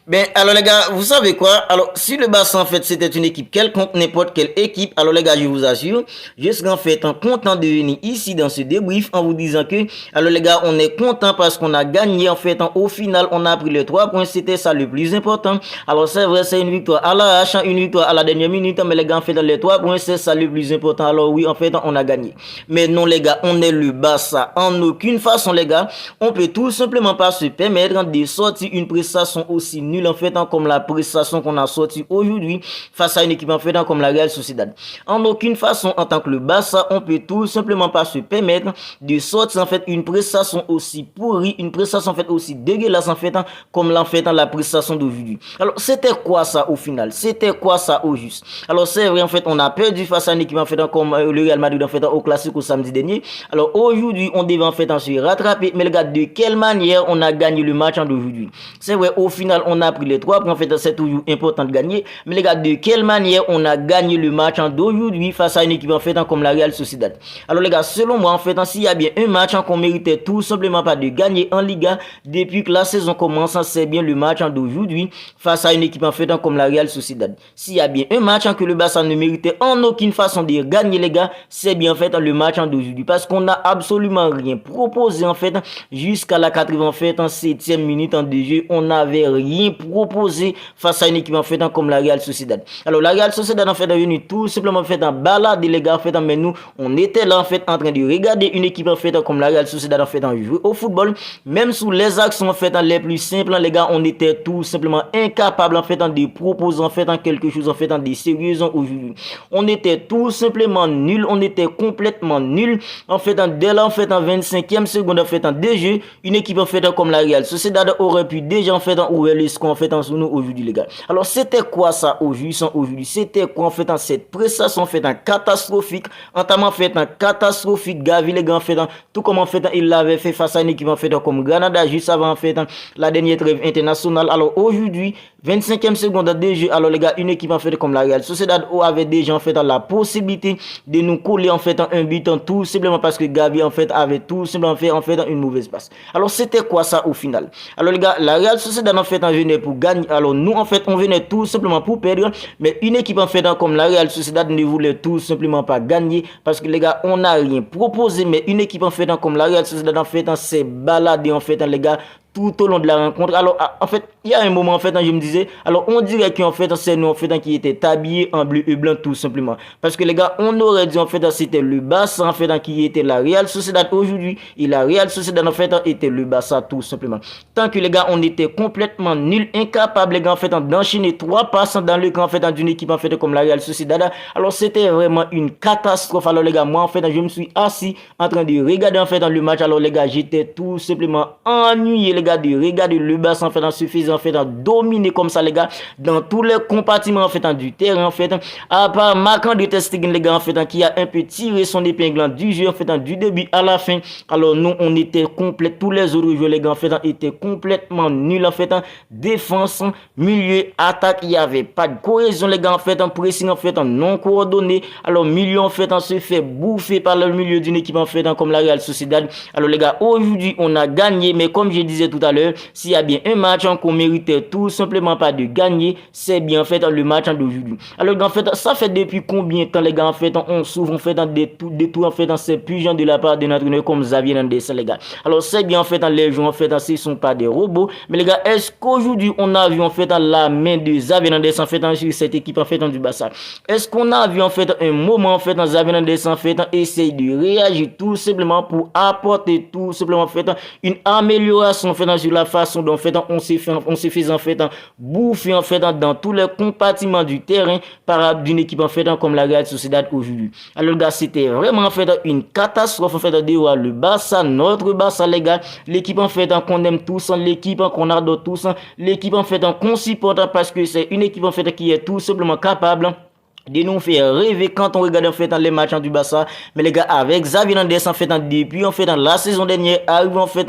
Ben, alors les gars, vous savez quoi? Alors, si le Barça en fait c'était une équipe quelconque, n'importe quelle équipe, alors les gars, je vous assure, je serais en fait content de venir ici dans ce débrief en vous disant que, alors les gars, on est content parce qu'on a gagné en fait. Au final, on a pris les 3 points, c'était ça le plus important. Alors c'est vrai, c'est une victoire à l'arrache, une victoire à la dernière minute, mais les gars, en fait, les 3 points, c'est ça le plus important. Alors oui, en fait, on a gagné. Mais non les gars, on est le Barça. En aucune façon les gars, on peut tout simplement pas se permettre de sortir une prestation aussi nulle en fait comme la prestation qu'on a sortie aujourd'hui face à une équipe en fait comme la Real Sociedad. En aucune façon en tant que le Barça, on peut tout simplement pas se permettre de sortir en fait une prestation aussi pourrie, une prestation en fait aussi dégueulasse en fait comme l'en fait la prestation d'aujourd'hui. Alors c'était quoi ça au final? C'était quoi ça au juste? Alors c'est vrai en fait on a perdu face à une équipe en fait comme le Real Madrid en fait au classique au samedi dernier. Alors aujourd'hui on devait en fait se rattraper, mais les gars, de quelle manière on a gagné le match d'aujourd'hui? C'est vrai, au final on a pris les 3 points, en fait c'est toujours important de gagner, mais les gars, de quelle manière on a gagné le match d'aujourd'hui face à une équipe en fait comme la Real Sociedad? Alors les gars, selon moi en fait, s'il y a bien un match qu'on méritait tout simplement pas de gagner en Liga depuis que la saison commence, c'est bien le match d'aujourd'hui face à une équipe en fait comme la Real Sociedad. S'il y a bien un match que le Barça ne méritait en aucune façon de gagner les gars, c'est bien en fait le match d'aujourd'hui parce qu'on a absolument rien proposé en fait jusqu'à la 87e minute de jeu. On n'avait rien proposé face à une équipe en fait comme la Real Sociedad. Alors la Real Sociedad en fait est venue tout simplement en fait en balade les gars en fait, mais nous on était là en fait en train de regarder une équipe en fait comme la Real Sociedad en fait en jouer au football, même sous les actions en fait les plus simples les gars, on était tout simplement incapable en fait de proposer en fait quelque chose en fait de sérieux aujourd'hui. On était tout simplement nul, on était complètement nul en fait dès là en fait en 25e seconde en fait de jeu, une équipe en fait comme la Real Sociedad aurait pu déjà en fait ouvrir le score en fait sur nous aujourd'hui les gars. Alors c'était quoi ça aujourd'hui? C'était quoi en fait cette prestation en fait catastrophique, en fait catastrophique Gavi les gars en fait tout comme en fait il l'avait fait face à une équipe en fait comme Granada juste avant en fait la dernière trêve internationale. Alors aujourd'hui 25e seconde de jeu, alors les gars, une équipe en fait comme la Real Sociedad avait déjà en fait la possibilité de nous coller en fait un but tout simplement parce que Gavi en fait avait tout simplement fait en fait une mauvaise passe. Alors c'était quoi ça au final? Alors les gars, la Real Sociedad en fait venait pour gagner. Alors nous en fait on venait tout simplement pour perdre, mais une équipe en fait comme la Real Sociedad ne voulait tout simplement pas gagner parce que les gars, on n'a rien proposé, mais une équipe en fait comme la Real Sociedad en fait s'est baladée en fait les gars tout au long de la rencontre. Alors en fait il y a un moment en fait je me disais, alors on dirait qu'en fait c'est nous en fait qui était habillé en bleu et blanc tout simplement parce que les gars, on aurait dit en fait c'était le Barça en fait qui était la Real Sociedad aujourd'hui et la Real Sociedad en fait était le Barça tout simplement. Tant que les gars, on était complètement nuls, incapables les gars en fait d'enchaîner 3 passes dans le camp en fait d'une équipe en fait comme la Real Sociedad. Alors c'était vraiment une catastrophe. Alors les gars, moi en fait je me suis assis en train de regarder en fait le match. Alors les gars, j'étais tout simplement ennuyé les gars de regarder le Barça en fait suffisant en fait dominer comme ça les gars dans tous les compartiments en fait du terrain en fait, à part Marc-André ter Stegen les gars en fait qui a un peu tiré son épingle du jeu en fait du début à la fin. Alors nous on était complets, tous les autres joueurs les gars en fait étaient complètement nuls en fait, défense, milieu, attaque, il y avait pas de cohésion les gars en fait, pressing en fait non coordonné. Alors milieu en fait se fait bouffer par le milieu d'une équipe en fait comme la Real Sociedad. Alors les gars, aujourd'hui on a gagné, mais comme je disais tout à l'heure, s'il y a bien un match qu'on méritait tout simplement pas de gagner, c'est bien en fait le match d'aujourd'hui. Alors en fait ça fait depuis combien de temps les gars en fait on s'ouvre en fait des tours en fait dans ces pigeons de la part de notre comme Xavi Hernandez les gars. Alors c'est bien en fait les joueurs en fait ce sont pas des robots, mais les gars, est-ce qu'aujourd'hui on a vu en fait la main de Xavi Hernandez en fait sur cette équipe en fait du Barça? Est-ce qu'on a vu en fait un moment en fait Xavi Hernandez en fait essayer de réagir tout simplement pour apporter tout simplement en fait une amélioration en fait sur la façon dont en fait on s'est fait en fait bouffer en fait dans tous les compartiments du terrain par d'une équipe en fait comme la Real Sociedad aujourd'hui. Alors gars, c'était vraiment en fait une catastrophe en fait de voir le Barça, notre Barça les gars, l'équipe en fait qu'on aime tous, l'équipe qu'on adore tous, l'équipe en fait qu'on supporte parce que c'est une équipe en fait qui est tout simplement capable de nous faire rêver quand on regarde en fait les matchs du Barça. Mais les gars, avec Xavi Hernandez en fait depuis en fait la saison dernière, arrive en fait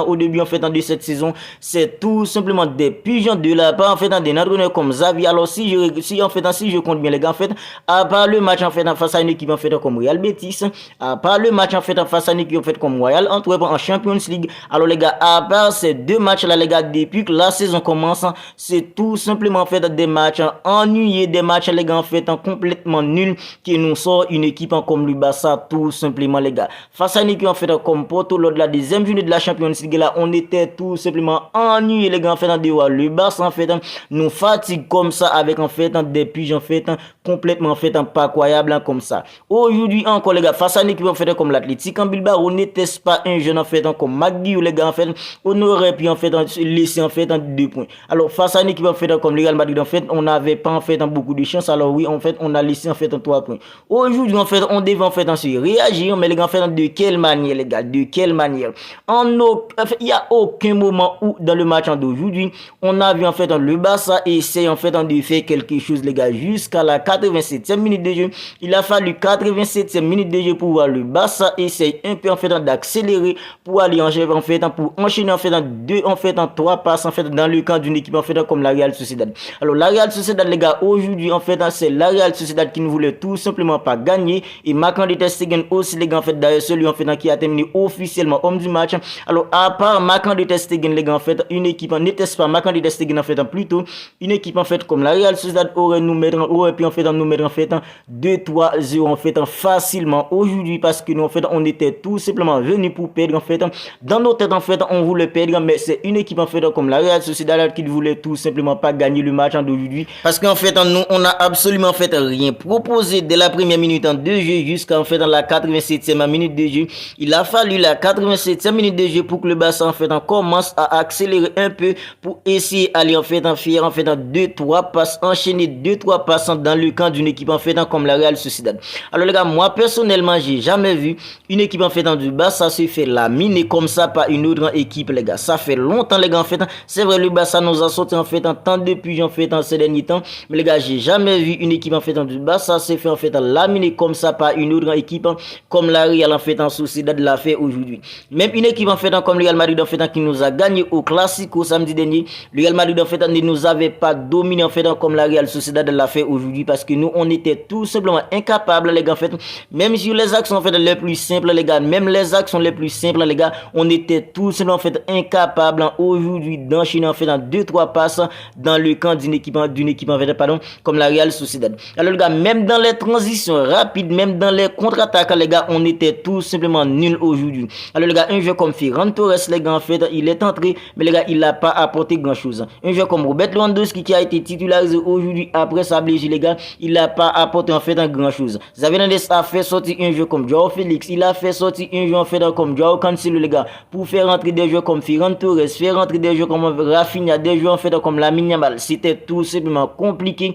au début en fait de cette saison, c'est tout simplement des pigeons de la part en fait des entraîneurs comme Xavi. Alors si je compte bien les gars en fait, à part le match en fait face à une équipe en fait comme Real Betis, à part le match en fait face à une équipe en fait comme Royal Antwerp en Champions League. Alors les gars, à part ces deux matchs là les gars, depuis que la saison commence, c'est tout simplement en fait des matchs ennuyés, des matchs les gars en fait complètement nul qui nous sort une équipe comme le Barça tout simplement les gars. Face à une équipe en fait comme Porto lors de la deuxième journée de la Champions League là, on était tout simplement ennuyés les gars en fait de voir le Barça en fait nous fatigue comme ça avec en fait des piges en fait complètement en fait pas croyable comme ça. Aujourd'hui encore les gars, face à une équipe en fait comme l'Athletic en Bilbao, on n'était pas un jeune en fait comme Magui ou les gars en fait on aurait pu en fait laisser en fait 2 points. Alors face à une équipe en fait comme le Real Madrid en fait on n'avait pas en fait beaucoup de chance. Alors oui en fait on a laissé en fait 3 points. Aujourd'hui en fait on devait en fait se réagir, mais les gars en fait de quelle manière les gars, de quelle manière? Il y a aucun moment où dans le match d'aujourd'hui on a vu en fait le Barça essayer en fait de faire quelque chose les gars jusqu'à la 87e minute de jeu. Il a fallu 87e minute de jeu pour voir le Barça essayer un peu en fait d'accélérer pour aller en fait pour enchaîner en fait en 3 passes en fait dans le camp d'une équipe en fait comme la Real Sociedad. Alors la Real Sociedad les gars aujourd'hui en fait c'est la Real Sociedad qui ne voulait tout simplement pas gagner, et Marc-André ter Stegen aussi les gars en fait d'ailleurs celui en fait qui a terminé officiellement homme du match. Alors à part Marc-André ter Stegen les gars en fait une équipe n'était-ce pas Marc-André ter Stegen en fait plutôt une équipe en fait comme la Real Sociedad aurait pu en fait nous mettre en fait 2-3-0 en fait facilement aujourd'hui, parce que nous en fait on était tout simplement venu pour perdre en fait. Dans nos têtes en fait on voulait perdre, mais c'est une équipe en fait comme la Real Sociedad qui ne voulait tout simplement pas gagner le match d'aujourd'hui, parce qu'en fait nous on a absolument en fait rien proposé dès la première minute de jeu jusqu'à en fait dans la 87e minute de jeu. Il a fallu la 87e minute de jeu pour que le Barça en fait commence à accélérer un peu pour essayer d'aller en fait faire en fait 2-3 passes enchaîner 2-3 passes dans le camp d'une équipe en fait comme la Real Sociedad. Alors les gars, moi personnellement j'ai jamais vu une équipe en fait du Barça se fait laminer comme ça par une autre équipe les gars. Ça fait longtemps les gars en fait, c'est vrai le Barça nous a sorti en fait en temps depuis en fait ces derniers temps, mais les gars j'ai jamais vu une équipe en fait du Barça se fait en fait laminer comme ça par une autre équipe comme la Real en fait en Sociedad l'a fait aujourd'hui. Même une équipe en fait comme le Real Madrid en fait qui nous a gagné au Classico samedi dernier, le Real Madrid en fait ne nous avait pas dominé en fait comme la Real Sociedad l'a fait aujourd'hui, parce que nous on était tout simplement incapables les gars en fait, même sur les actions en fait les plus simples les gars, même les actions les plus simples les gars, on était tout simplement en fait incapables aujourd'hui d'enchaîner en fait dans 2-3 passes dans le camp d'une équipe en fait pardon comme la Real Sociedad. Alors les gars, même dans les transitions rapides, même dans les contre-attaques les gars, on était tout simplement nul aujourd'hui. Alors les gars, un jeu comme Ferran Torres les gars en fait, il est entré, mais les gars, il n'a pas apporté grand chose. Un jeu comme Robert Lewandowski qui a été titularisé aujourd'hui après sa blessure les gars, il n'a pas apporté en fait grand chose. Xavi Hernandez a fait sortir un jeu comme Joao Félix, il a fait sortir un jeu en fait comme Joao Cancelo les gars, pour faire rentrer des jeux comme Ferran Torres, faire rentrer des jeux comme Rafinha, des jeux en fait comme Lamine Yamal. C'était tout simplement compliqué.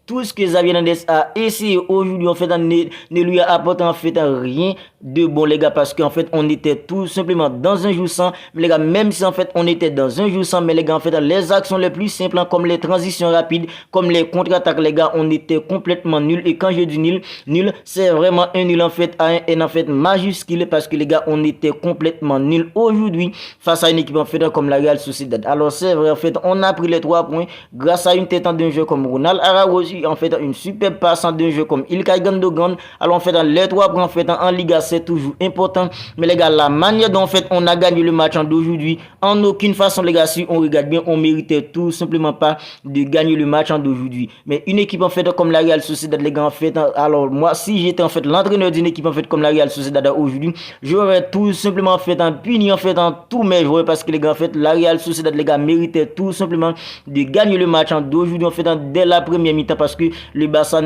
Tout ce que Xavi Hernandez a essayé aujourd'hui en fait ne lui a apporté en fait rien de bon les gars, parce qu'en fait on était tout simplement dans un jour sans, mais les gars, même si en fait on était dans un jour sans, mais les gars en fait les actions les plus simples comme les transitions rapides, comme les contre-attaques les gars, on était complètement nul. Et quand je dis nul c'est vraiment un nul en fait en fait majuscule, parce que les gars on était complètement nul aujourd'hui face à une équipe en fait comme la Real Sociedad. Alors c'est vrai en fait on a pris les 3 points grâce à une tête d'un jeu comme Ronald Araújo, en fait une super passe d'un jeu comme Ilkay Gundogan. Alors en fait les 3 points en fait en Liga c'est toujours important, mais les gars la manière dont en fait on a gagné le match d'aujourd'hui, en aucune façon les gars, si on regarde bien, on méritait tout simplement pas de gagner le match d'aujourd'hui. Mais une équipe en fait comme la Real Sociedad les gars en fait, alors moi si j'étais en fait l'entraîneur d'une équipe en fait comme la Real Sociedad aujourd'hui, j'aurais tout simplement fait puni en fait tous mes joueurs, parce que les gars en fait la Real Sociedad les gars méritait tout simplement de gagner le match d'aujourd'hui en fait dès la première mi-temps, parce que le Barça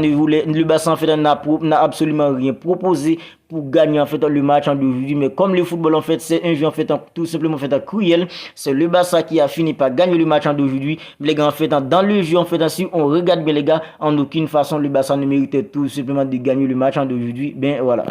en fait n'a absolument rien proposé pour gagner en fait le match d'aujourd'hui. Mais comme le football en fait c'est un jeu en fait tout simplement en fait cruel, c'est le Barça qui a fini par gagner le match d'aujourd'hui. Les gars en fait dans le jeu en fait, si on regarde bien les gars, en aucune façon le Barça ne méritait tout simplement de gagner le match d'aujourd'hui. Ben voilà.